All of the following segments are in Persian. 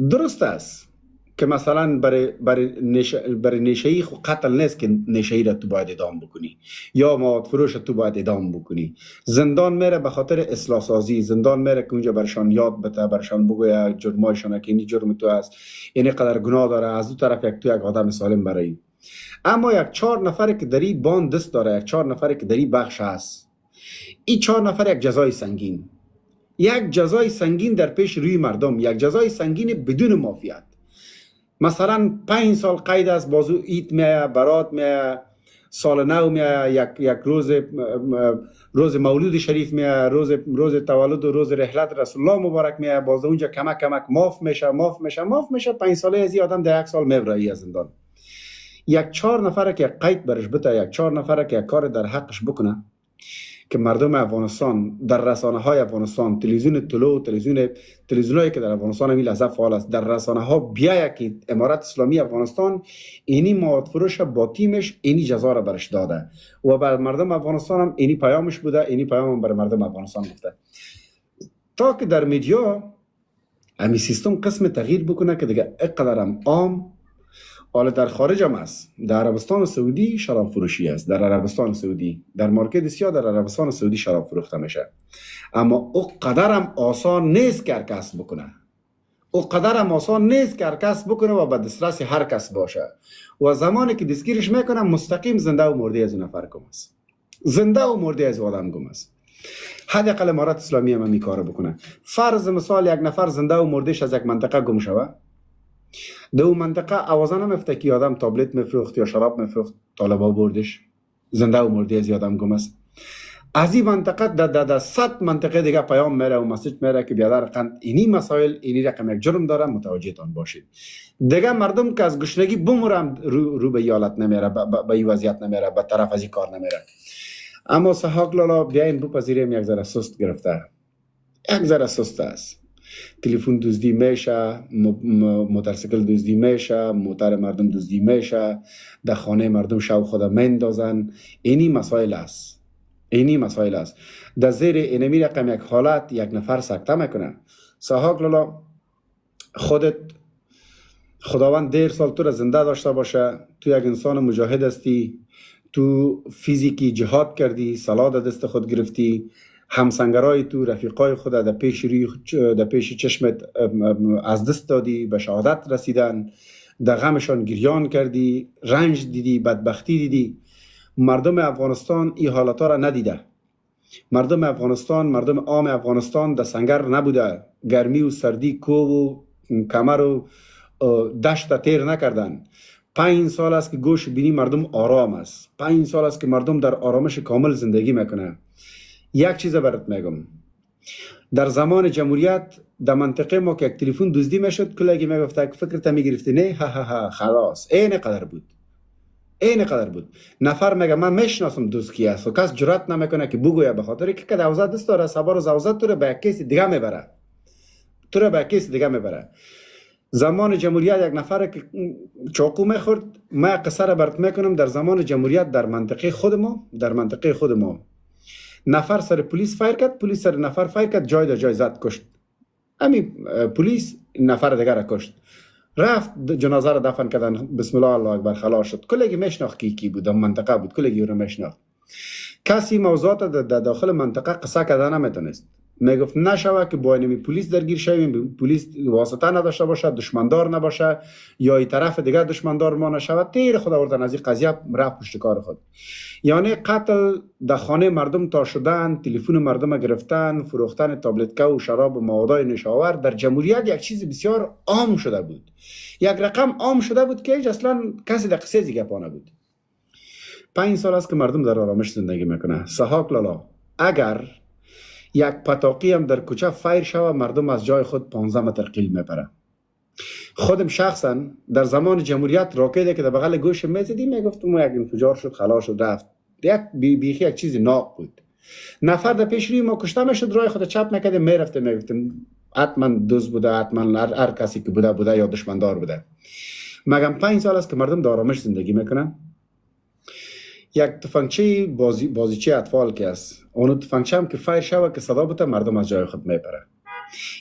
درست است که مثلا برای نشهی خو قتل نیست که نشهی را تو باید ادام بکنی یا مواد فروش تو باید ادام بکنی. زندان میره به خاطر اصلاح سازی، زندان میره که اونجا برشان یاد بده، برشان بگویا جرمایشان که اینی جرم تو است، اینی قدر گناه داره، از دو طرف یک آدم سالم برای. اما یک 4 نفر که دری باند دست داره، یک 4 نفر که دری بخش هست، این 4 نفر یک جزای سنگین، یک جزای سنگین در پیش روی مردم، یک جزای سنگین بدون مافیت. مثلا 5 سال قید است، بازو ایت میایه، برات میایه، سال نو میایه، یک روز مولود شریف میایه، روز تولد و روز رحلت رسول الله مبارک میایه، باز اونجا کمک معاف میشه. 5 ساله از این آدم در 1 سال میبره از زندان. یک 4 نفر که قید برش بده، یک 4 نفر که کار در حقش بکنه، که مردم افغانستان در رسانه های افغانستان، تلویزیون طلوع، تلویزیونایی که در افغانستان می لحظه فعال است، در رسانه ها بیاید که امارت اسلامی افغانستان اینی مواد فروش با تیمش اینی جزا را برش داده و بر مردم افغانستان هم اینی پیامش بوده، اینی پیام هم بر مردم افغانستان گفته، تا که در میدیا امی سیستم قسم تغییر بکنه که دیگه اقدر هم عام. حالا در خارج هم است، در عربستان سعودی شراب فروشی است، در عربستان سعودی، در مارکت سیاه در عربستان سعودی شراب فروخته میشه. اما او قدر هم آسان نیست که هر کس بکنه، او قدر هم آسان نیست که هر کس بکنه و به دسترس هر کس باشه. و زمانی که دستگیرش میکنه مستقیم زنده و مرده از نفر گم است، زنده و مرده از آدم گم است. حداقل امارت اسلامی هم می کار بکنه. فرض مثال یک نفر زنده و مردهش از یک منطقه گم شوه، در اون منطقه اوازه نمیفته که آدم تابلت میفروخت یا شراب میفروخت، طالبا بردش، زنده و مرده از آدم گم است. از این منطقه در 100 منطقه دیگه پیام میره و مسیج میره که بیادر قند اینی مسائل، اینی رقم یک جرم داره، متوجه تان باشید. دیگه مردم که از گشنگی بمرم رو به یالت نمیره، به این وضعیت نمیره، به طرف از این کار نمیره. اما سحاق لالا بیاین بپذیریم یک ذره سست گرفته، یک ذره سست است. تلفن دزدی میشه، موتورسیکل دزدی میشه، موتر مردم دزدی میشه، در خانه مردم شو خود میندازن. اینی مسائل است، اینی مسائل است. در زیر اینمی رقم یک حالت یک نفر سکته میکنه. سحاق لالا خودت خداوند 10 سال تو را زنده داشته باشه، تو یک انسان مجاهد هستی، تو فیزیکی جهاد کردی، سلا در دست خود گرفتی، همسنگرای تو رفیقای خود در پیش چشمت از دست دادی، به شهادت رسیدن، در غمشان گریان کردی، رنج دیدی، بدبختی دیدی. مردم افغانستان این حالتا را ندیده. مردم افغانستان، مردم عام افغانستان در سنگر نبوده، گرمی و سردی، کوه و کمر و دشت تیر نکردن. 5 سال است که گوش بینی مردم آرام است، 5 سال است که مردم در آرامش کامل زندگی میکنه. یک چیز برات میگم، در زمان جمهوریت در منطقه ما که یک تلفن دزدی میشد، کلاگی میگفت که فکرت میگرفتی نه، ها ها ها خلاص این قدر بود، این قدر بود. نفر میگه من میشناسم دوست کی است و کس جرأت نمیکنه که بگویه، به خاطر که دوزه دست داره، سوار و زوزه تو رو به کسی دیگه میبره، تو رو به کسی دیگه میبره. زمان جمهوریت یک نفر که چاقو میخورد، ما قصه را برات میکنم، در زمان جمهوریت در منطقه خود ما نفر سر پلیس فایر کرد، پلیس سر نفر فایر کرد، جای در جای زد کشت. همین پلیس نفر دیگر را کشت، رفت جنازه را دفن کردن، بسم الله الله اکبر خلاص شد. کلگی میشناخت کی بود، منطقه بود، کلگی رو میشناخت. کسی موضوعات در داخل منطقه قصه کردن نمیتونست، میگفت نشوه که با اینمی پلیس درگیر شویم، پلیس واسطه نداشته باشه، دشمندار نباشه، یا ای طرف دیگه دشمندار ما نشود. تیر خود آوردن از این قضیه، رفت پشت کار خود. یعنی قتل در خانه مردم تا شدن، تلفن مردم گرفتن، فروختن تابلتکا و شراب و موادای نشاور در جمهوریت یک چیز بسیار عام شده بود، یک رقم عام شده بود که اصلا کسی در قصه دیگه پا نبود. 5 سال است که مردم در آرامش زندگی میکنه. سحاق لالا اگر یک پتاقی هم در کوچه فایر شوه، مردم از جای خود 15 متر قیل میپره. خودم شخصا در زمان جمهوریت راکده که در بغل گوش میزدی، میگفتم یک انفجار شد، خلاص شد، رفت. یک بیخی یک چیز ناق بود. نفر در پیش روی ما کشته میشد، راه خود چپ میکرده میرفته، میگفتم حتما دوز بوده، حتما هر کسی که بوده یا دشمندار بوده. مگم 5 سال است که مردم در آرامش زندگی میکنن. یک تفنگچه بازیچه اطفال که است، اون تفنگچه هم که فایر شوه که صدا بوده، مردم از جای خود میپره.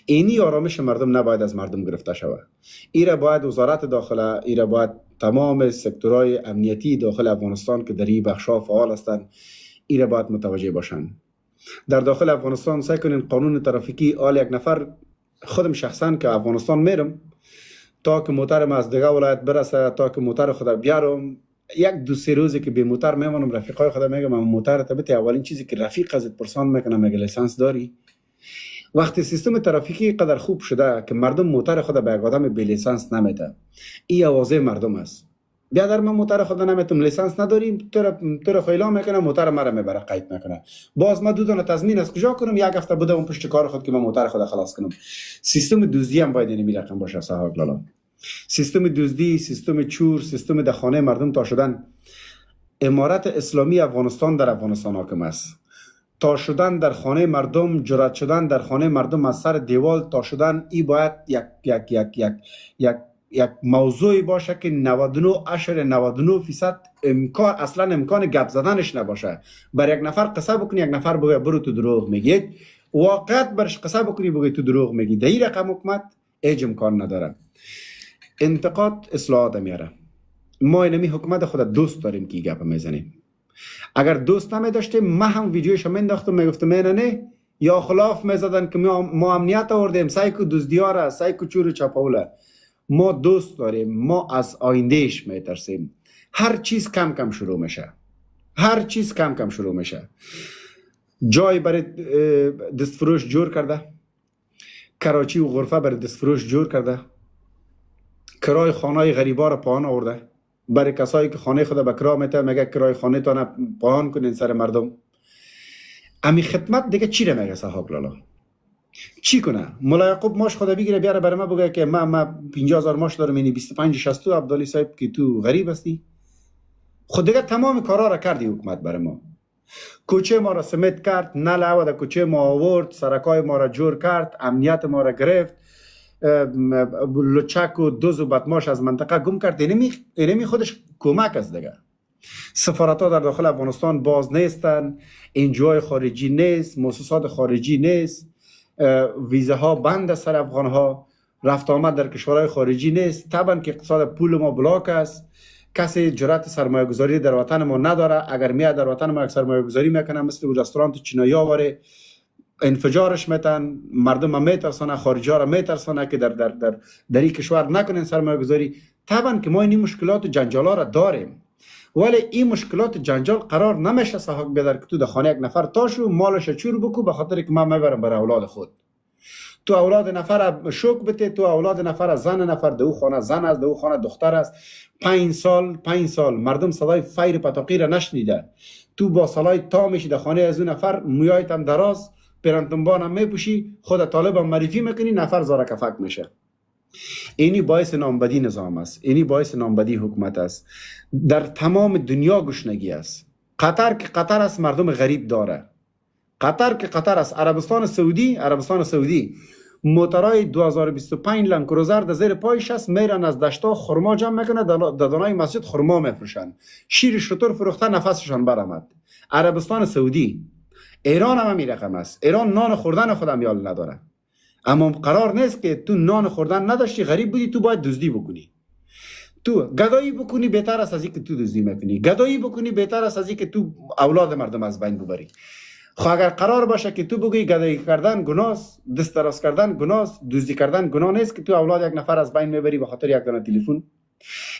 اینی آرامش مردم نباید از مردم گرفته شود. ایره باید وزارت داخله، ایره باید تمام سکتورهای امنیتی داخل افغانستان که در این بخشا فعال هستند ایره باید متوجه باشند. در داخل افغانستان سعی کنین قانون ترافیکی آل یک نفر، خودم شخصا که افغانستان میرم تا که موترم از دیگه ولایت برسه، تا که موتر خود بیارم، یک دو سه روزی که بی موتر میمونم، رفیقای خدا میگم موتر تبت اولین چیزی که رفیق ازت پرسان میکنه میگه لیسانس داری؟ وقتی سیستم ترافیکی قدر خوب شده که مردم موتر خود به یک آدم بی لیسانس نمیده، این آوازه مردم است. بیا در من موتر خود نمیتم، لیسانس نداریم، تو رو خیلا میکنه، موتر مرا میبره قید میکنه. باز ما دو تا تضمین از کجا کنم؟ یک هفته بوده اون پشت کار خود که من موتر خود خلاص کنم. سیستم دزدی هم باید این رقم باشه صاحب لالا. سیستم دزدی، سیستم چور، سیستم در خانه مردم تا شدن. امارت اسلامی افغانستان در افغانستان حاکم است. تا شدن در خانه مردم، جرأت شدن در خانه مردم از سر دیوال تا شدن، این باید یک موضوعی باشه که 99.99% امکان گپ زدنش نباشه. بر یک نفر قصه بکنی، یک نفر بگه برو تو دروغ میگی، واقعیت برش قصه بکنی بگی تو دروغ میگی. در این رقم حکومت هیچ امکان نداره. انتقاد اصلاحات میاره. ما اینمی حکومت خود دوست داریم که گپ میزنیم. اگر دوست نمی داشتیم ما هم ویدیوش مینداختم میگفتم نه یا خلاف میزدن که ما امنیت آوردیم، سایکو دزدیاره، سایکو چور چپاوله. ما دوست داریم، ما از آیندهش میترسیم. هر چیز کم کم شروع میشه، هر چیز کم کم شروع میشه. جای برای دستفروش جور کرده، کراچی و غرفه برای دستفروش جور کرده، کرای خانه غریبا را پایان آورده. برای کسایی که خانه خود به کرا میته میگه کرای خانه تان پایان کنین سر مردم. امی خدمت دیگه چی را میگه صاحب لالا؟ چی کنه؟ مولا یعقوب ماش خدا بگیره بیاره برای ما بگه که ما 50,000 ماش دارم، یعنی 25 60 عبدالی صاحب که تو غریب هستی. خود دیگه تمام کارا را کردی حکومت برای ما. کوچه ما را سمیت کرد، نل آورد کوچه ما آورد، سرکای ما را جور کرد، امنیت ما را گرفت، لچک و دوز و بدماش از منطقه گم کرد. اینمی خودش کمک است دیگه. سفارت ها در داخل افغانستان باز نیستن، انجوهای خارجی نیست، مؤسسات خارجی نیست، ویزه ها بند سر افغان ها، رفت آمد در کشورهای خارجی نیست. طبعا که اقتصاد پول ما بلاک است، کسی جرأت سرمایه گذاری در وطن ما نداره. اگر میاد در وطن ما یک سرمایه گذاری میکنه مثل رستوران چینایی ها واره انفجارش میتن، مردم هم میترسانه، خارجی ها را میترسانه که در این کشور نکنین سرمایه گذاری. طبعا که ما این مشکلات و جنجال ها را داریم، ولی این مشکلات جنجال قرار نمیشه صاحب بدر که تو در خانه یک نفر تاشو مالش چور بکو به خاطر که من میبرم برای اولاد خود. تو اولاد نفر شوک بده، تو اولاد نفر زن نفر، دو خانه زن است، دو خانه دختر است. 5 سال مردم صدای فیر پتاقی را نشنیده. تو با صلای تا میشی در خانه از اون نفر، مویایت هم دراز، پرنتنبان هم میپوشی، خود طالب هم معرفی میکنی، نفر زاره کفک میشه. اینی باعث نامبدی نظام است، اینی باعث نامبدی حکومت است. در تمام دنیا گشنگی است. قطر که قطر است مردم غریب داره. قطر که قطر است. عربستان سعودی موترای 2025 لنکروزر در زیر پایش است، میرن از دشتا خرما جمع میکنه، در دانای مسجد خرما میفروشن، شیر شتر فروخته نفسشان برآمد. عربستان سعودی. ایران هم می رقم است. ایران نان خوردن خودم یال نداره. اما قرار نیست که تو نان خوردن نداشتی، غریب بودی، تو باید دزدی بکنی. تو گدایی بکنی بهتر است از اینکه تو دزدی میکنی. گدایی بکنی بهتر است از اینکه تو اولاد مردم از بین ببری. خب اگر قرار باشه که تو بگی گدایی کردن گناه است، دست دراز کردن گناه است، دزدی کردن گناه نیست، که تو اولاد یک نفر از بین میبری به خاطر یک دانه تلفن.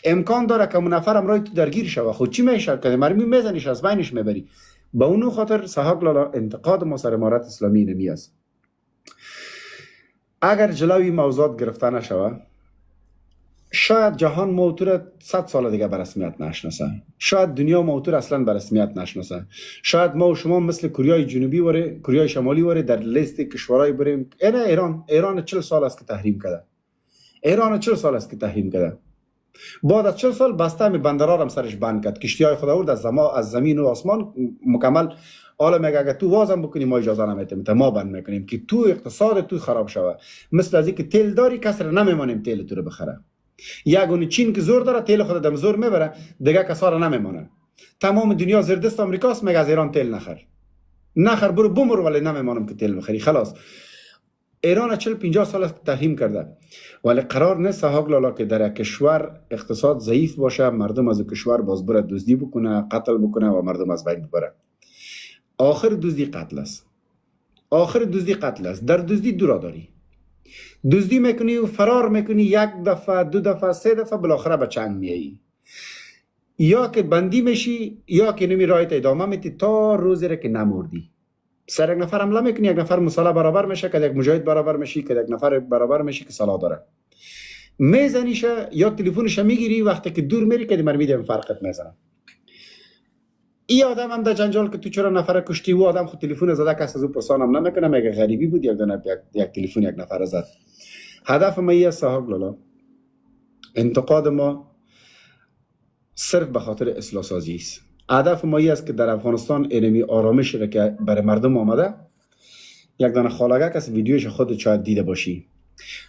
امکان داره که اون نفر امروز تو درگیر شوه، خود چی میشه که مرمی میزنیش از بینش میبری. با اون خاطر صاحب لالا انتقاد ما سر امارت اسلامی نمی است. اگر جلوی موضوعات گرفته نشوه، شاید جهان موتور 100 سال دیگه به رسمیت نشناسه، شاید دنیا موتور اصلا به رسمیت نشناسه، شاید ما و شما مثل کره جنوبی وره، کره شمالی وره در لیست کشورهای بریم. ایران 40 سال است که تحریم کرده. ایران 40 سال است که تحریم کرده. بعد از 40 سال بسته می بندرها هم سرش بند کرد، کشتیهای خود آورد از زمین و آسمان مکمل. حالا میگه اگه تو وازم بکنی ما اجازه نمیدیم، ما بند میکنیم که تو اقتصاد تو خراب شوه. مثل از اینکه تیل داری کس را نمیمانیم تیل تو رو بخره. یگونه چین که زور داره تیل خود دم زور میبره، دیگه کسا را نمیمانه. تمام دنیا زیر دست آمریکاست، میگه از ایران تیل نخر برو بمر، ولی نمیمانم که تیل بخری. خلاص ایران 40-50 سال است که تحریم کرده، ولی قرار نیست سهاگ لالا که در یک کشور اقتصاد ضعیف باشه مردم از کشور باز بره دزدی بکنه، قتل بکنه و مردم از بین ببره. آخر دزدی قتل است. آخر دزدی قتل است. در دزدی دو را داری. دزدی میکنی و فرار میکنی، یک دفعه، دو دفعه، سه دفعه، بالاخره به چنگ میایی. یا که بندی میشی یا که نمی رایت ادامه میتی تا روزی را که نمردی. سر یک نفر حمله میکنی، یک نفر مساله برابر میشه، که یک مجاهد برابر میشی، که یک نفر برابر میشی که سلا داره. میزنیش یا تلفنش میگیری، وقتی که دور میری که مرمی دیم فرقت میزنه. این آدم هم در جنجال که تو چرا نفر کشتی، و آدم خود تلفن زده، کس از او پرسانم نمیکنه، میگه غریبی بود یک تلفن یک نفر زد. هدف ما ایه سهاگ لالا، انتقاد ما صرف به خاطر اصلاح سازی است. هدف ما است که در افغانستان اینمی آرامش را که برای مردم آمده. یک دانه خالگک از ویدیوش خود شاید دیده باشی.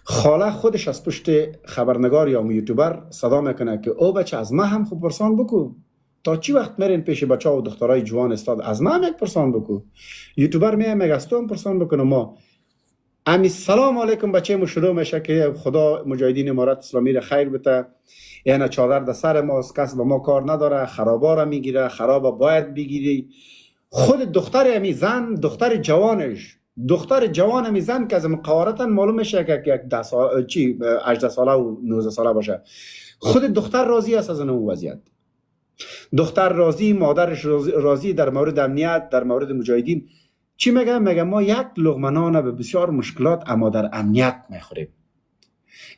خاله خودش از پشت خبرنگار یا یوتیوبر صدا میکنه که او بچه از ما هم خوب پرسان بکو. تا چی وقت میرین پیش بچه و دخترای جوان استاد، از ما هم یک پرسان بکو. یوتیوبر میگه از تو هم پرسان بکنه. ما امی سلام علیکم بچه مو شروع میشه که خدا مجاهدین امارت اسلامی را خیر بده، یعنی چادر در سر ماست، کس به ما کار نداره، خرابا را میگیره، خرابا باید بگیری. خود دختر امی زن، دختر جوان امی زن که از قوارتن معلوم میشه که یک 10 سال 18 ساله و 19 ساله باشه، خود دختر راضی است از اون وضعیت. دختر راضی، مادرش راضی در مورد امنیت، در مورد مجاهدین. چی میگه؟ میگه ما یک لقمه نان به بسیار مشکلات اما در امنیت میخوریم.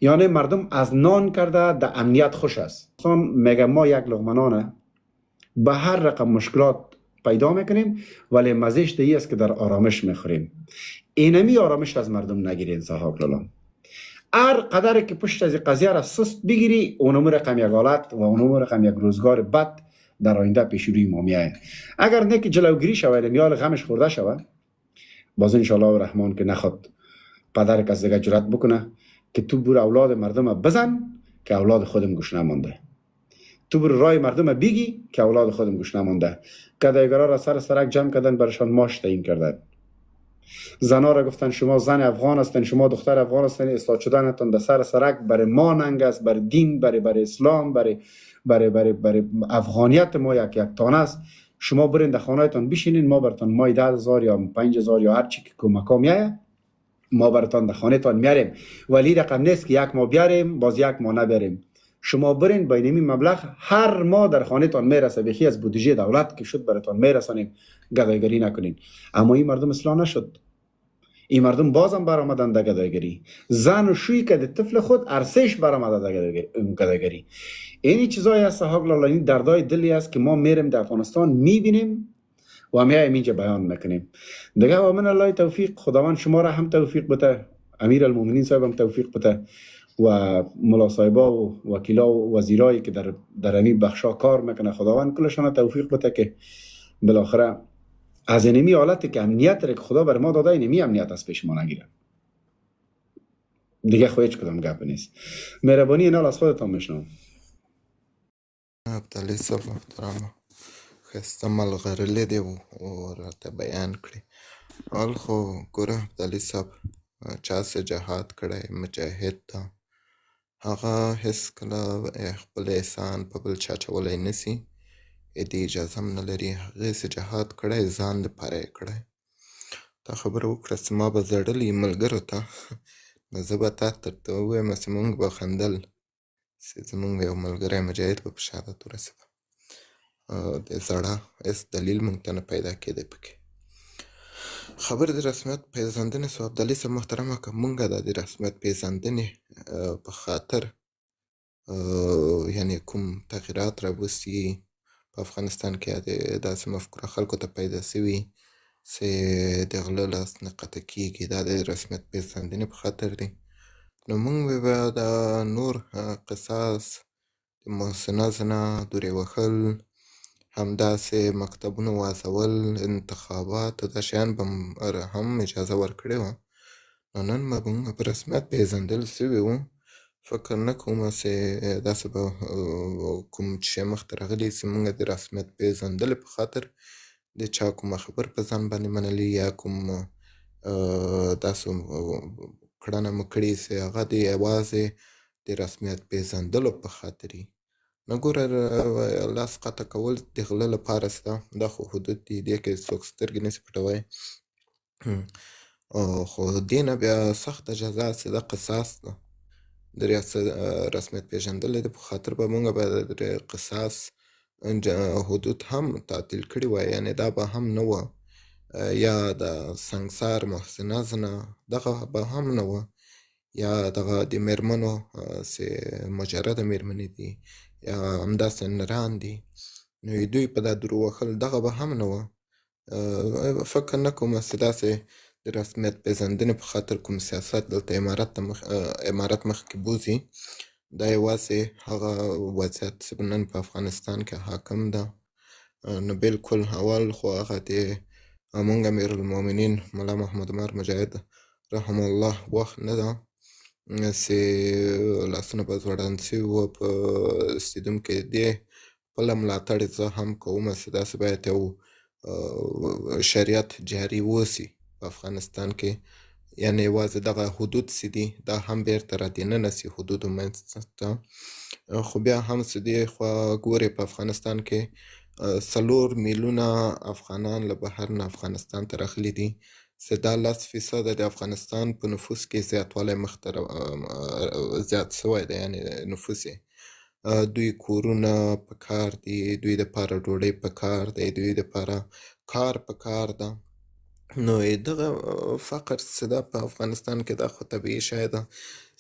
یعنی مردم از نان کرده در امنیت خوش است. میگه ما یک لقمه نان به هر رقم مشکلات پیدا میکنیم، ولی مزهش دیگه است که در آرامش میخوریم. اینمی آرامش از مردم نگیرین سهاگ لالا. هر قدر که پشت از قضیه را سست بگیری، اونم رقم یک حالت و اونم رقم یک روزگار بد در آینده پیش روی ما میایه. اگر نه که جلوگیری شود، میال غمش خورده شود، باز ان شاء الله الرحمن که نخواد پدر کس دیگه جرأت بکنه که تو بر اولاد مردم بزن که اولاد خودم گوش نمانده. تو بر رای مردم بگی که اولاد خودم گوش نمانده. گدایگرا را سر سرک جمع کردن، برشان ماش تعیین کردن. زنا را گفتن شما زن افغان هستین، شما دختر افغان هستین، اصلاح شدنتون در سر سرک برای ما ننگ است، برای دین، برای اسلام، برای افغانیت ما یک تانه است. شما برین در خانهتون بشینین، ما براتون مای 10,000 یا 5,000 یا هر چی که کمکا میایه ما براتون در خانهتون میاریم. ولی رقم نیست که یک ما بیاریم باز یک ما نبریم. شما برین با اینمی مبلغ هر ماه در خانهتون میرسه، بخی از بودجه دولت که شد براتون میرسانیم. گدایگری نکنین. اما این مردم اصلاح نشد. این مردم بازم برآمدن در گدایگری. زن و شوی که طفل خود ارسش برآمده در گدایگری. اینی چیزایی است سهاگ لالا، این دردای دلی است که ما میریم در افغانستان میبینیم و همه اینجا بیان میکنیم دیگه. و من الله توفیق، خداوند شما را هم توفیق بده، امیر المؤمنین صاحب هم توفیق بده و ملا صاحبا و وکیلا و وزیرایی که در این بخشا کار میکنه، خداوند کلشان توفیق بده که بالاخره از اینمی حالتی که امنیت را که خدا بر ما داده، اینمی امنیت از پیش ما نگیره دیگه. خو هیچ کدام گپ نیست. مهربانی اینال از خودتان میشنم. عبدالله صاحب محترم خسته ملغرلی دی و راته بیان کړي. حال خو ګوره عبدالله صاحب چا څه جهاد کړی مجاهد ده، هغه هېڅکله خپل احسان په بل چا اچولی نسي، دې اجازه هم نه لري. هغې څه جهاد کړی ځان دپاره یې کړی. تا خبره وکړه چې ما به زړلی ملګرو ته نو زه به تا ته ووایم چې مونږ به خندل چې زمونږ یو ملګری مجاهد به په شهادت ورسېده. د زړه هېڅ دلیل مونږ ته نه پیدا کېدی پکې. خبر د رسمیت پیژندنې سو عبدالله صاحب محترمه که مونږ د رسمیت پیژندنې په خاطر یعنې کوم تغییرات راوستي په افغانستان کې داسې مفکوره خلکو ته پیدا سوي چې د غله لاس نه قطع کېږي، دا د رسمیت پیژندنې په خاطر دی. نو مونږ به د نور قصاص، د محسنه زنا، دورې وهل، همداسې مکتبونه وازول، انتخابات، دا شیان به هم اجازه ورکړې وه. نو نن به مونږ په رسمیت پیژندل سوي وو. فکر نه کومه چې داسې به کوم شی مخته راغلی چې مونږ د رسمیت پیژندلې په خاطر د چا کومه خبر په ځان باندې منلي یا کوم داسې کړنه مو کړې چې هغه د یوازې د رسمیت پېژندلو په خاطر وي. نو ګوره لاس قطع کول د غله لپاره شته، دا خو حدود دي، دې کې څوک سترګې نشي پټوی. خو دې نه بیا سخته جزا چې ده قصاص ده. د رسمیت پېژندلو د په خاطر به موږ به د قصاص حدود هم تعطیل کړي وای، یعنې دا به هم نه وه، یا د سنګسار محسنه زنه دغه به هم نه وه، یا دغه د مېرمنو چې مجرده مېرمنې دي یا همداسې نران دي، نو دوی په دا درو وهل دغه به هم نه وه. فکر نه کوم چې داسې د رسمیت پېژندنې په خاطر کوم سیاست دلته امارت مخکې بوځي. دا یوازې هغه وضعیت چې نن په افغانستان کې حاکم ده. نو بالکل اول خو هغه د مونږ امیرالمؤمنین ملا محمد عمر مجاهد رحم الله وخت نه ده چې لاسونه به ځوړند شوي وه په استیدونکي دې خپله ملاتړ زه هم کوم چې داسې باید یو شریعت جاري وسي په افغانستان کې، یعنې یوازې دغه حدود چې دي دا هم بیرته رادننه سي حدودو منځ ته. خو بیا هم چې دې خوا ګورې په افغانستان کې 4 میلیونه افغانان له بهر نه افغانستان ته راغلي دي، چې دا 10% د افغانستان په نفوس کې زیاتوالی مخته زیات شوی دی، یعنې نفوس یې. دوی کورونه په کار دي، دوی دپاره ډوډۍ په کار دی، دوی دپاره کار په کار ده. نو دغه فقر چې ده په افغانستان کې دا خو طبیعي شی ده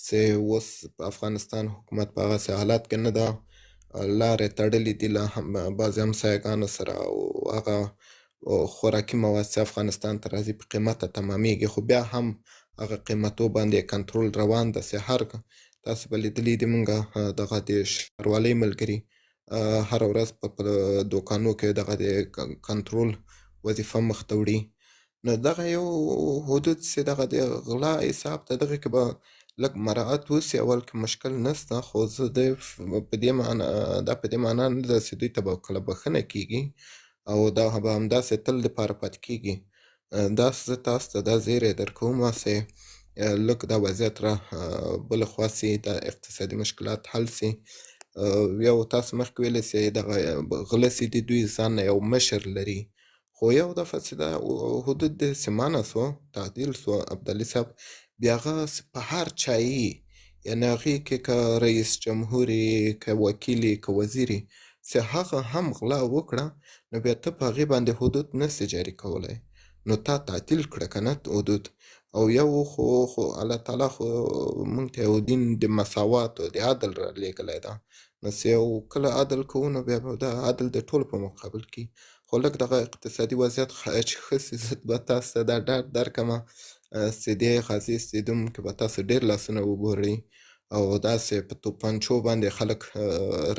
چې اوس په افغانستان حکومت په هغسې حالات کې نه ده، لارې تړلې دي له بعضې همسایګانو سره، او هغه خوراکي مواد چې افغانستان ته راځي په قیمته تمامیږي، خو بیا هم هغه قیمتو باندې کنټرول روان ده چې هر تاسو به لیدلي دي مونږ دغه د ښاروالۍ ملګري هره ورځ په دوکانو کې دغه د کنټرول وظیفه مخته وړي. نو دغه یو حدود چې دغه د غلا حساب ته دغه کې به لږ مراعات وسي، اول کې مشکل نسته، خو زه په دې معنا دا په دې معنا نه ده چې دوی ته به کله بښنه کېږي او دا به همداسې تل دپاره پاتې کېږي. دا زه تاسو ته دا زیری درکوم چې لږ دا وضعیت را بله خوا سي، دا اقتصادي مشکلات حل سي. یو تاسو مخکې ویلې چې دغه غله چې دي دوی ځان نه یو مشر لري، خو یو دفعه چې دا حدود داسې منع سوه، تعدیل سوه، ابدالي صاحب بیا هغه په هر چا یي، یعنې هغې کې که رئیس جمهور یې، که وکیل یې، که وزیر یې، چې هغه هم غلا وکړه، نو بیا ته په هغې باندې حدود نسې جاري کولی، نو تا تعطیل کړه که نه حدود. او یو خو الله تعالی خو مونږ ته یو دین د مساوات او د عدل را لېږلی ده، نو چې یو کله عدل کوو نو بیا به دا عدل د ټولو په مقابل کې. خو لږ دغه اقتصادي وضعیت چې ښه سي، زه به تاسو ته دا ډاډ درکړمه چې دې غازي استیدیوم کې به تاسو ډېر لاسونه وګورئ، او داسې په توپنچو باندې خلک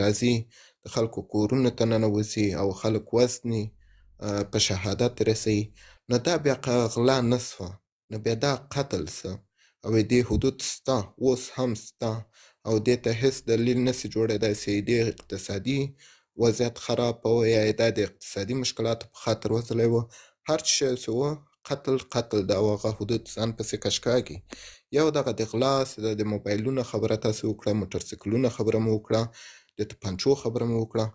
راځي، د خلکو کورونو ته ننوځي او خلک وژني، په شهادت رسوي، نو دا بیا غلا نه سوه، نو بیا دا قتل سه، او دې حدود سته، اوس هم سته، او دې ته هېڅ دلیل نسي جوړېدی چې دې اقتصادي وضعیت خراب و یا دا د اقتصادي مشکلاتو په خاطر وتلی و. هر څه شی چې و قتل ده، او هغه حدود ځان پسې کش کاږي. یو دغه د غلا د موبایلونو خبره تاسې وکړه، موټرسایکلونو خبره مو وکړه، د توپنچو خبره مو وکړه،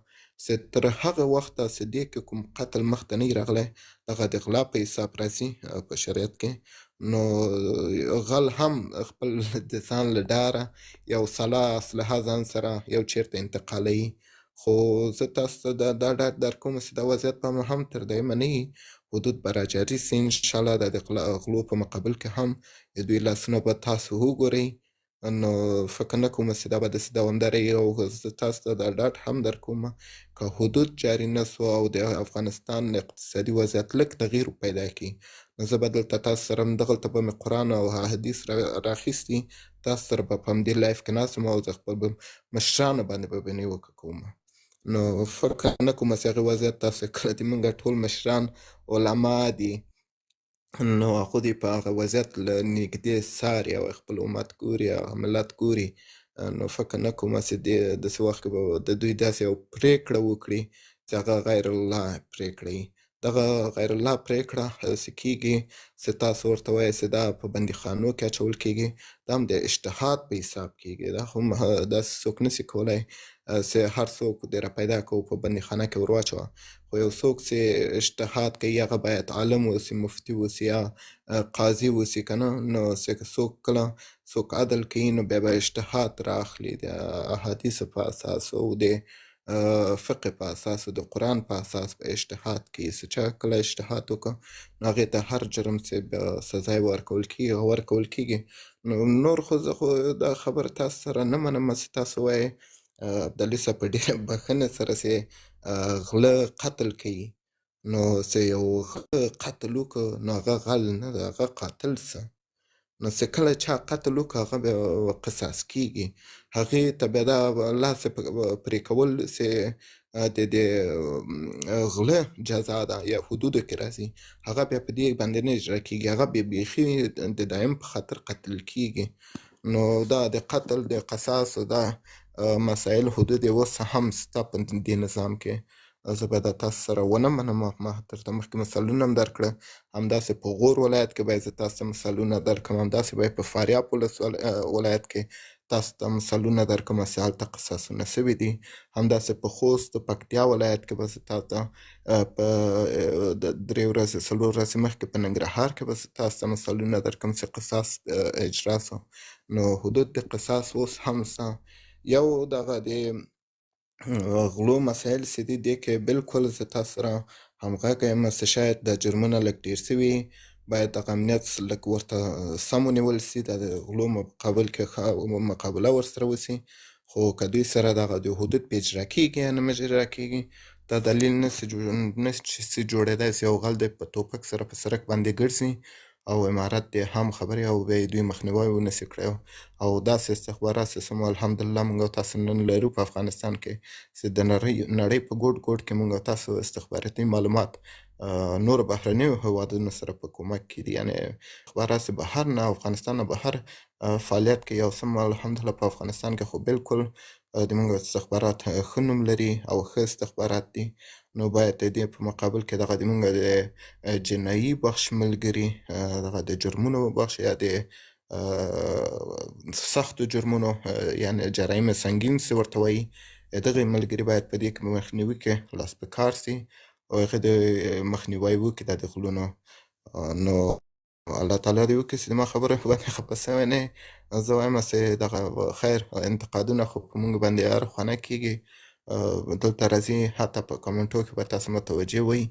چې تر هغه وخته چې دې کې کوم قتل مخته نه راغلی، دغه د غلا په حساب راځي په شریعت کې. نو غل هم خپل د ځان له ډاره یو سلا اسلحه ځان سره یو چیرته انتقالوي. خو زه تاسو ته دا ډاډ درکوم چې دا وضعیت به هم تر دایمه نه وي، حدود به راجاري سي انشاءالله. د غلو په مقابل کې هم د دوی لاسونه به تاسو وګورئ، نو فکر نه کوم چې دا به داسې دوامداره وي. او زه تاسو ته دا ډاډ هم درکوم که حدود جاري نه سو او د افغانستان اقتصادي وضعیت لږ تغییر پیدا کړي، نو زه به دلته تاسو سره دغلته به مې قرآن او حدیث راخیستي، تاسو سره به په همدې لایف کې ناست یم، او زه خپل مشرانو باندې به نیوکه کوم. نو فکر نه کوم چې هغې وضعیت تاسو کله د موږ ټول مشران علما دي، نو هغوی دې په هغه وضعیت له نږدې څاري او خپل امت ګوري او ملت ګوري. نو فکر نه کوم چې داسې وخت کې به د دوی داسې یو پرېکړه وکړي چې هغه غیر الله پرېکړه وي. دغه غیر الله پرېکړه چې کېږي چې تاسو ورته وایئ چې دا په بندیخانو کې اچول کېږي، دا هم د اجتهاد په حساب کېږي. دا خو داسې څوک نشي کولی چې هر څوک دې را پیدا کړو په بندیخانه کې ور واچوه. خو یو څوک چې اجتهاد کوي هغه باید عالم اوسي، مفتي اوسي یا قاضي اوسي که نه. نو چې څوک کله څوک عدل کوي نو بیا به اجتهاد راخلي د احادیثو په اساس او د فقه په اساس او د قرآن په اساس په اجتهاد کوي. چې چا کله اجتهاد وکړه نو هغې ته هر جرم چې سزا یې ورکول کېږي. نو نور خو زه خو دا خبره تاسو سره نه منم چې تاسو وایئ ابدالي صاحب په ډېره بښنې سره چې غله قتل کوي. نو چې یو غله قتل وکړه نو هغه غل نه ده، هغه قاتل څه. نو چې کله چا قتل وکړه هغه به قصاص کېږي. هغې ته بیا دا لاس پرې کول چې د غله جزا ده یا حدودو کې راځي، هغه بیا په دې باندې نه اجرا کېږي، هغه بیا بیخي د دایم په خاطر قتل کېږي. نو دا د قتل د قصاص او دا مسایل حدود یې اوس هم شته په دې نظام کې. زه به دا تاسو سره ونه منم. ما درته مخکې مثالونه هم درکړه. همداسې په غور ولایت کې باید زه تاسو ته مثالونه درکړم، همداسې باید په فاریاب ولایت کې تاسو ته مثالونه درکړم چې هلته قصاصونه سوي دي. همداسې په خوست پکتیا ولایت کې به زه تاسو ته په 3 ورځې 4 ورځې مخکې په ننګرهار کې به زه تاسو ته مثالونه درکړم چې قصاص اجرا سو. نو حدود د قصاص اوس هم شته. یو دغه د غلو مسایل چې دي دې کې بلکل زه تاسو سره همغږی یم چې شاید دا جرمونه لږ ډېر سوي، باید دغه امنیت لږ ورته سم ونیول سي، د غلو مقابل کې ښه مقابله ورسره وسي. خو که دوی سره دغه د حدود په اجرا کېږي یا نه اجرا کېږي، دا دلیل نشي جوړېدی چې یو غل دی په ټوپک سره په سړک باندې ګرځي او امارت دې هم خبرې او بیا دوی مخنیوی ونسي کړی. او داسې استخبارات چې سمو الحمدلله موږ او تاسو نن لرو په افغانستان کې چې د نړۍ په ګوټ ګوټ کې موږ او تاسو استخباراتي معلومات نور بهرنیو هیوادونو سره په کومک کې دي. یعنې استخبارات چې بهر نه افغانستان نه بهر فعالیت کوي او سم الحمدلله په افغانستان کې خو بلکل د موږ استخبارات ښه نوم لري او ښه استخبارات دي. نو باید د دې په مقابل کې دغه د موږ د جنایي بخش ملګري دغه د جرمونو بخش یا د سختو جرمونو یعنې جرایم سنګین چې ورته وایي، دغه ملګري باید په دې کې مخنیوي کې لاس په کار سي او هغې د مخنیوی وکړي د غلونو. نو الله تعالی دې وکړي چې زما خبره باندې خفه سوی نه یې. زه وایم چې دغه خیر انتقادونه خو په موږ باندې هر خوا نه کېږي، دلته راځي حتی په کمنټو کې به تاسو متوجه وئ.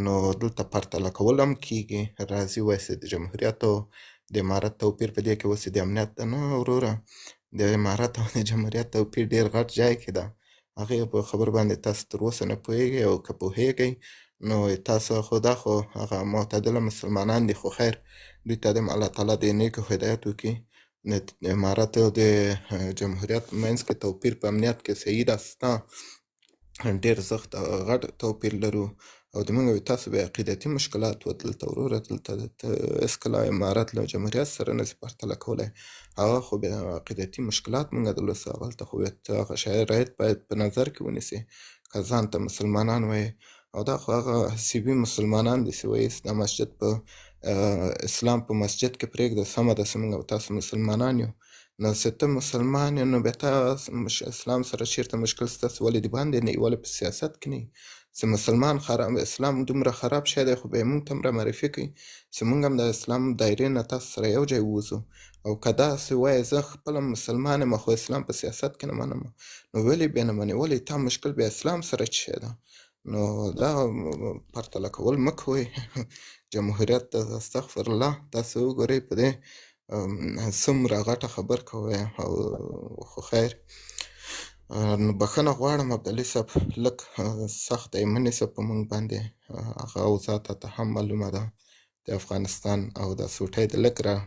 نو دلته پرتله کول هم کېږي، راځي وایي چې د جمهوریت او د امارت توپیر په دې کې اوس د امنیت ده. نه وروره، د امارت او د جمهوریت توپیر ډېر غټ ځای کې ده. هغې په خبر باندې تاسو تر اوسه نه پوهېږئ او که پوهېږئ نو تاسو خو دا خو هغه معتدله مسلمانان دي، خو خیر دوی ته دې الله تعالی د نیکو هدایت وکړي. د امارت او د جمهوریت منځ کې توپیر په امنیت کې صحیح ده شته، ډېر سخت غټ توپیر لرو. او د موږ او تاسو به عقیدتي مشکلات و دلته وروره، دلته هېڅکله امارت له جمهوریت سره نسي پرتله کولی. هغه خو بیا عقیدتي مشکلات موږ درلوده، هغلته خو هغه شرایط باید په نظر کې ونیسي. که ځان ته مسلمانان وایي او دا خو هغه حسیبي مسلمانان دي چې وایي دا مسجد په اسلام په مسجد کې پرېږده، سمه ده چې موږ او تاسو مسلمانان یو. نو چې ته مسلمان یې نو بیا تا اسلام سره چېرته مشکل شته چې ولې د باندې نه یي، ولې په سیاست کې نه یي. چې مسلمان اسلام دومره خراب شی دی، خو بیا یې موږ ته هم رامعرفي کوي چې موږ هم د اسلام دایرې نه تاسو سره یو ځای ووځو. او که داسې وایې زه خپله مسلمان یم خو اسلام په سیاست کې نه منم، نو ولې بیا نه منې؟ ولې تا مشکل بیا اسلام سره څه شی ده؟ نو دا پرتله کول مه کوئ. جمهوریت ته استغفر الله، تاسو وګورئ په دې څومره غټه خبر کوئ. او خو خیر نو بښنه غواړم ابدالي صاحب، لږ سخته یې مه نیسه په موږ باندې. هغه اوضاع ته هم معلومه ده د افغانستان او د سوټۍ د لږ را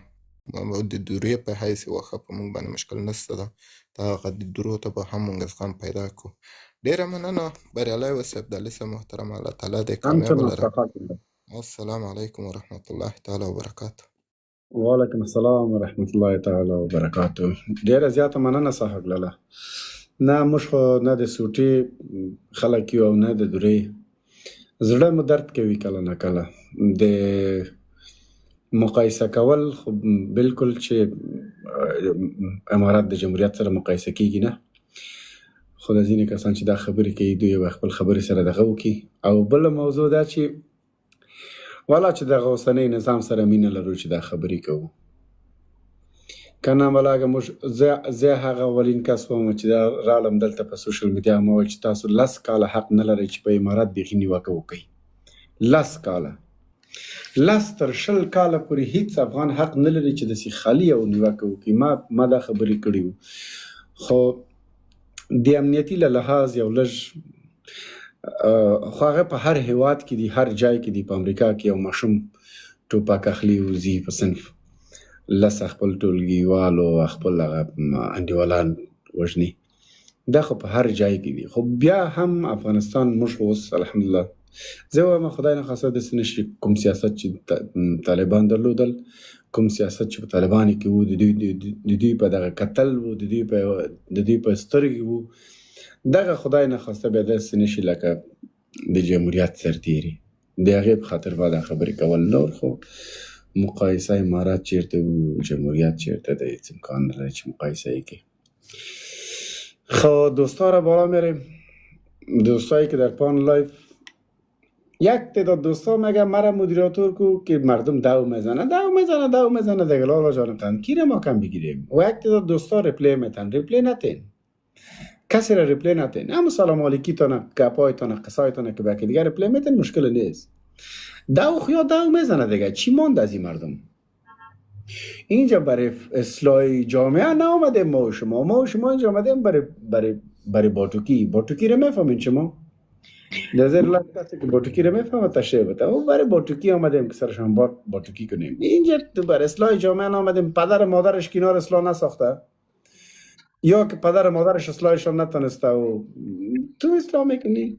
د دورې په حیث واښه په موږ باندې مشکل نشته ده. دا هغه د درو ته به هم موږ زغم پیدا کړو. ډېره مننه، بریالی اوسئ ابدالي صاحب محترم، الله تعالی دې کامیابه لره. السلام علیکم ورحمة الله تعالی وبرکاته. وعلیکم السلام ورحمة الله تعالی وبرکاته. ډېره زیاته مننه صاحب لاله. نه موږ خو نه د سوټي خلک یو او نه د درې، زړه مو درد کوي کله نه کله د مقایسه کول خو بالکل چې امارات د جمهوریت سره مقایسه کیږي نه، خو د ځینې کسان چې دا خبرې کوي دوی به خپل خبرې سره دغه وکړي. او بله موضوع دا چې والا چې دغه اوسنی نظام سره مینه لرو چې دا خبرې کوو، که نه ملاګه موږ زه هغه اولین کس وم چې دا رالم دلته په سوشل میډیا ما وویل چې تاسو 10 کاله حق نه لرئ چې په امارات بیخي نیوکه وکئ. 10 کاله 10 تر 20 کاله پورې هیڅ افغان حق نه لري چې داسې خالي او نیوکه وکړي. ما دا خبرې کړي وو، خو د امنیتي له لحاظ یو لږ خو هغه په هر هیواد کې دي، هر ځای کې دي. په امریکا کې یو ماشوم ټوپک اخلي وځي په صنف لس خپل ټولګیوالو خپل هغه انډیوالان وژني، دا خو په هر ځای کې دي. خو بیا هم افغانستان موږ اوس الحمدلله زه وایم خدای نه خاصه داسې نشي کوم سیاست چې طالبان درلودل، کوم سیاست چې په طالبانو کې وو د دوی په دغه قتل وو، د دوی په سترګې وو، دغه خدای نه خواسته بیا داسې نشي لکه د جمهوریت سرتیري د هغې په خاطر به دا خبرې کول. نور خو مقایسه امارات چیرته و جمهوریت چیرته ده، هیچ امکان نداره چې مقایسه ای که. خب دوستا را بالا میریم، دوستایی که در پان لایف یک تعداد دوستا میگه مرا مدیراتور کو که مردم دو میزنه دیگه لالا جانم تن کی را ما کم بگیریم. و یک تعداد دوستا ریپلی میتن، ریپلی نتین، کسی را ریپلی نتین، اما سلام علیکی تانه گپای تانه قصای تانه که بکی دیگه ریپلی میتن مشکل نیست. دو خیا دو میزنه دیگه، چی ماند از این مردم؟ اینجا برای اصلاح جامعه نه آمده ما و شما اینجا آمدیم برای باتوکی رو میفهمین شما؟ نظر لگ کسی که باتوکی رو میفهمه تشریح بده، او برای باتوکی آمدیم که سرشان باتوکی کنیم. اینجا برای اصلاح جامعه نه آمدیم. پدر مادرش کنار اصلاح نساخته یا که پدر مادرش اصلاحشان نتونسته و تو اصلاح میکنی؟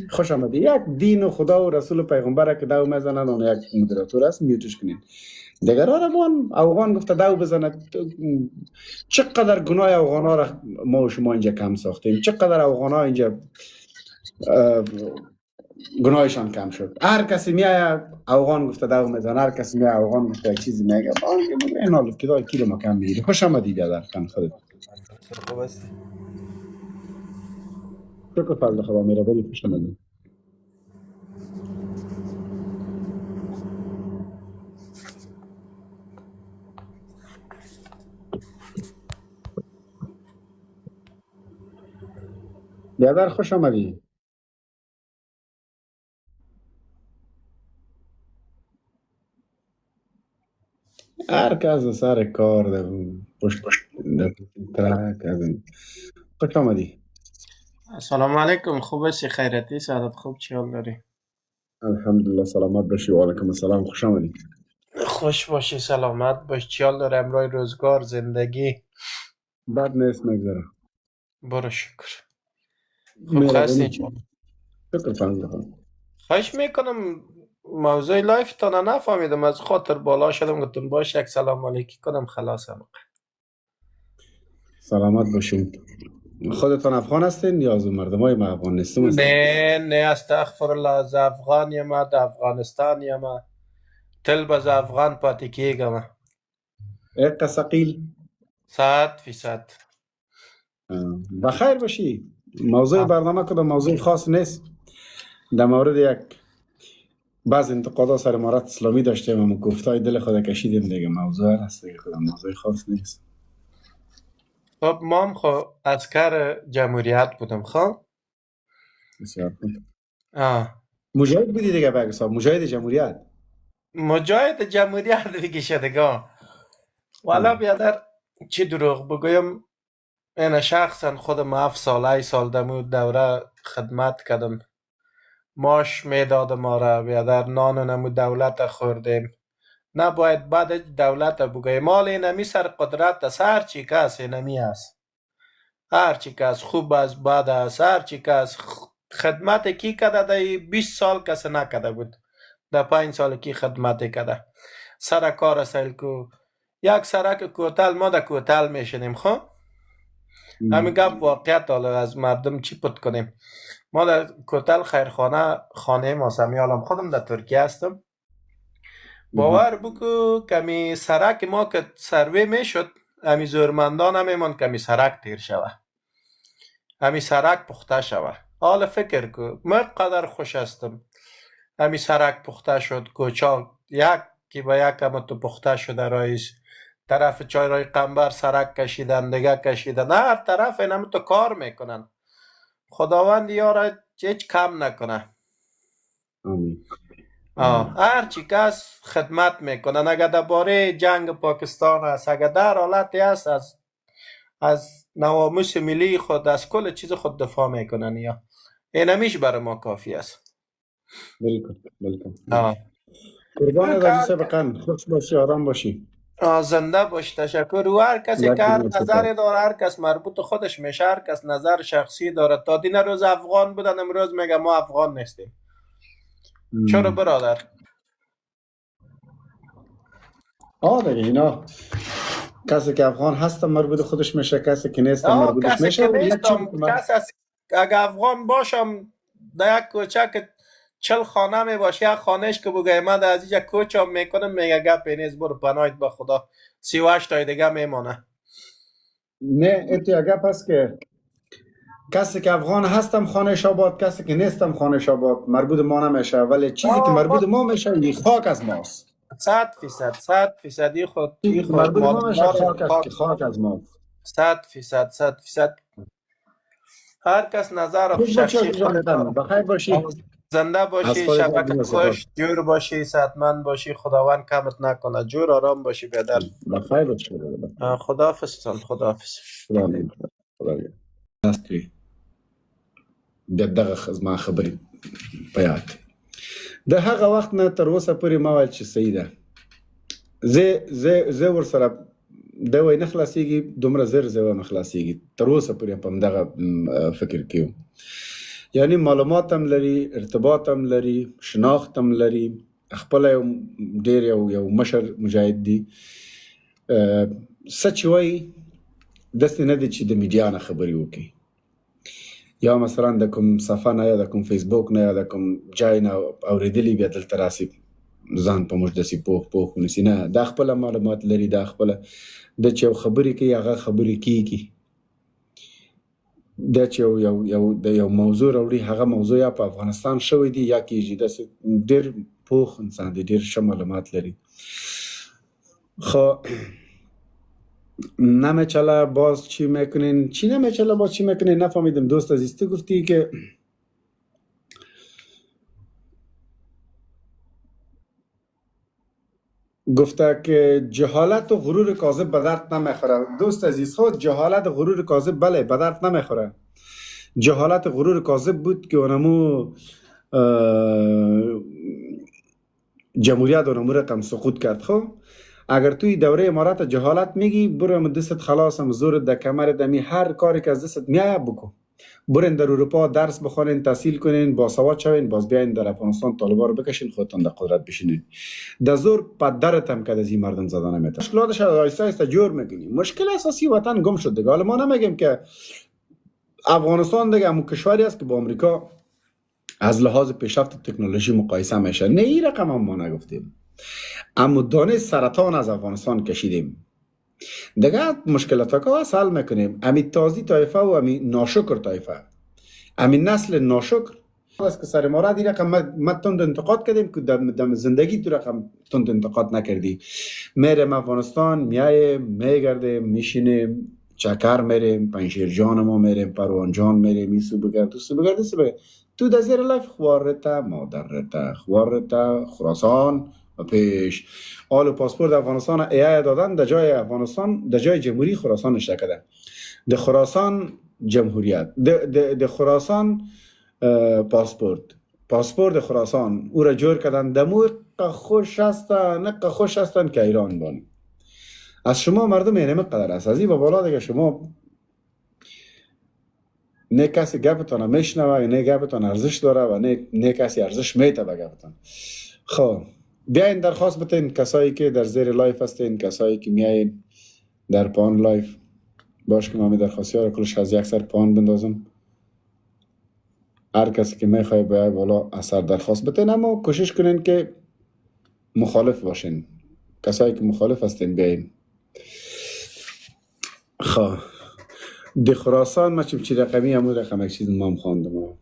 خوش آمدی. یک دین و خدا و رسول و پیغمبر که دو میزنن اون یک مدیراتور است میوتش کنین. دیگر افغان گفته دو بزنه. چقدر گناه افغان ها را ما و شما اینجا کم ساختیم، چقدر افغان ها اینجا گناهشان کم شد. هر کسی میایه افغان گفته دو میزنه، هر کسی میایه افغان گفته چیزی میگه. این حال که کی ما کم میگیری. خوش آمدی بیادر خان خودت. خوب است. شکر فضل خدا میره بری. خوش آمدی. بیادر خوش آمدی. هر کس سر کار ده پشت ترک از این. خوش آمدی. سلام علیکم، خوب هستی؟ خیرتی؟ سعادت خوب؟ چی حال داری؟ الحمدلله سلامت باشی. و علیکم السلام. خوش آمدی. خوش باشی، سلامت باش. چی حال داری؟ امروز روزگار زندگی بد نیست نگذره. برو شکر. خوب هستی؟ شکر فضل خدا. خواهش میکنم موضوع لایف تانه نفهمیدم، از خاطر بالا شدم گفتم باش یک سلام علیکی کنم خلاصم. سلامت باشین. خودتان افغان هستین یا از مردم های ما افغان نیستیم؟ نه استغفرالله، از افغانیم، د افغانستانیم، تل به افغان پاتې کیږم. یک ثقیل 100%. بخیر باشی. موضوع برنامه کدام موضوع خاص نیست، در مورد یک بعض انتقادات سر امارت اسلامی داشتیم و گفتای دل خود کشیدیم دیگه. موضوع هست دیگه، کدام موضوع خاص نیست. خب ما هم خو عسکر جمهوریت بودم. خب بسیار خوب. مجاهد بودی دیگه بگو صاحب، مجاهد جمهوریت. مجاهد جمهوریت بگی شدگاه. والا بیادر چی دروغ بگویم، این شخصا خودم 7 سال دمو دوره خدمت کردم. ماش میداد ما را بیادر، نان نمو دولت خوردیم. نباید بعد دولت بگویم مال اینمی سر قدرت است. هر چی که است اینمی است، هر چی که است خوب است بد است، هر چی که است. خدمت کی کده ده 20 سال کسی نکده بود، ده 5 سال کی خدمت کده. سر کار سیل کو یک سرک کوتل ما ده کوتل میشنیم. خب همین گپ واقعیت. حالا از مردم چی پت کنیم؟ ما در کوتل خیرخانه خانه ماسمی عالم خودم در ترکیه هستم. باور بکو کمی سرک ما که سروی میشد، همی زورمندان همیمان کمی سرک تیر شوه، همی سرک پخته شوه. حالا فکر کو من قدر خوش هستم همی سرک پخته شد، کوچا یکی با یک هم تو پخته شده، رایش طرف چای رای قنبر سرک کشیدن، دیگه کشیدن، هر طرف این هم تو کار میکنن. خداوند یارا هیچ کم نکنه. آمین. هر چی کس خدمت میکنن. اگر درباره جنگ پاکستان است، اگر در حالتی است، از نواموس ملی خود، از کل چیز خود دفاع میکنن. یا این همیش برای ما کافی است. بالکل بالکل. قربان عزیز بقن، خوش باشی، آرام باشی. زنده باش. تشکر. و هر کسی که هر نظری داره، هر کس مربوط خودش میشه، هر کس نظر شخصی داره. تا دین روز افغان بودن، امروز میگه ما افغان نیستیم. چرا برادر؟ دیگه اینا کسی که افغان هست مربوط خودش میشه، کسی که نیست مربوطش میشه. اگه افغان باشم در یک کوچه که 40 خانه می باشه، یک خانهش که بگه من در از اینجا کوچه میکنم، میگه گپی نیست، برو پناهت به خدا، 38 تای دیگه میمانه. نه ایتی گپ هست که کسی که افغان هستم خانهش آباد، کسی که نیستم خانهش آباد، مربوط ما نمیشه. ولی چیزی که مربوط ما میشه این خاک از ماست. 100% خود مربوط ما میشه، خاک از ماست. 100%. هر کس نظر شخصی خود. بخیر باشی، زنده باشی، شبکت خوش، جور باشی، صحتمند باشی، خداوند کمت نکنه، جور آرام باشی بیادر. بخیر باشی. خداحافظ. خداحافظ. دغه ما خبرې بیات د هغه وخت نه تر اوسه پورې ما ویل چې صحیح ده. زه ورسره د وای نه خلاصېږي، دومره زر نه خلاصېږي. تر اوسه پورې په همدغه فکر کې یم. یعنی معلومات هم لري، ارتباط هم لري، شناخت هم لري. خپله ډېر یو مشر مجاهد دی. څه چې وایي داسې نه دی چې د میډیا نه خبرې وکړي، یا مثلا د کوم صفحه نه یا د کوم فیسبوک نه یا د کوم ځای نه اورېدلي بیا دلته راسي ځان په موږ داسې پوه ونیسي. نه، دا خپله معلومات لري، دا خپله د چې یو خبرې کوي هغه خبرې کېږي. دا چې یو موضوع راوړي، هغه موضوع یا په افغانستان شوی دی یا کېږي. داسې ډېر پوخ انسان دی، ډېر ښه معلومات لري. خب نمیچله باز چی میکنین؟ چی نمیچله باز چی میکنین؟ نفهمیدم دوست عزیز. تو گفتی که گفته که جهالت و غرور کاذب به درد نمیخوره. دوست عزیز، خود جهالت و غرور کاذب بله به درد نمیخوره. جهالت و غرور کاذب بود که اونمو جمهوریت اونمو رقم سقوط کرد. خب اگر توی دوره امارات جهالت میگی، برو دستت خلاصم، زورت در کمر دمی، هر کاری که از دستت میایه بکن. برین در اروپا درس بخونین، تحصیل کنین، باسواد شوین، باز بیاین در افغانستان طالبا رو بکشین، خودتان در قدرت بشینین. در زور پدرت هم که از این مردم زدن نمیتونه. مشکلاتش آیسته آیسته جور میکنی. مشکل اساسی وطن گم شد دیگه. حالا ما نمیگیم که افغانستان دیگه همون کشوری است که با امریکا از لحاظ پیشرفت تکنولوژی مقایسه میشه. نه، این رقم هم ما نگفتیم. اما دانه سرطان از افغانستان کشیدیم دیگه. مشکلات که حل میکنیم. امی تازی طایفه و امی ناشکر طایفه، امی نسل ناشکر است که سر مورد این رقم ما تند انتقاد کردیم که در زندگی تو رقم تند انتقاد نکردی. میریم افغانستان، میایم، میگردیم، میشینیم، چکر میریم، پنشیر جان ما میریم، پروان جان میریم، ایسو بگرد تو در زیر لایف خوارتا مادرتا خوارتا خراسان و پیش آل پاسپورت افغانستان ایای دادن در جای افغانستان، در جای جمهوری خراسان نشته کده. در خراسان جمهوریت، در خراسان پاسپورت خراسان او را جور کردن. دمو خوش هستن، نه خوش هستن که ایران بانی. از شما مردم اینمه قدر است. از این بالا دیگه شما نه کسی گپتان میشنوه، نه گپتان ارزش داره و نه کسی ارزش میته به گپتان. خب بیاین درخواست بتین کسایی که در زیر لایف هستین، کسایی که میایین در پان لایف، باش که من درخواستی ها رو کلش از یک سر پایان بندازم. هر کسی که میخواه بیای بالا اثر درخواست بتین، اما کوشش کنین که مخالف باشین. کسایی که مخالف هستین بیاین. خواه دی خراسان ما چی رقمی همون رقم یک چیز ما هم خواندم.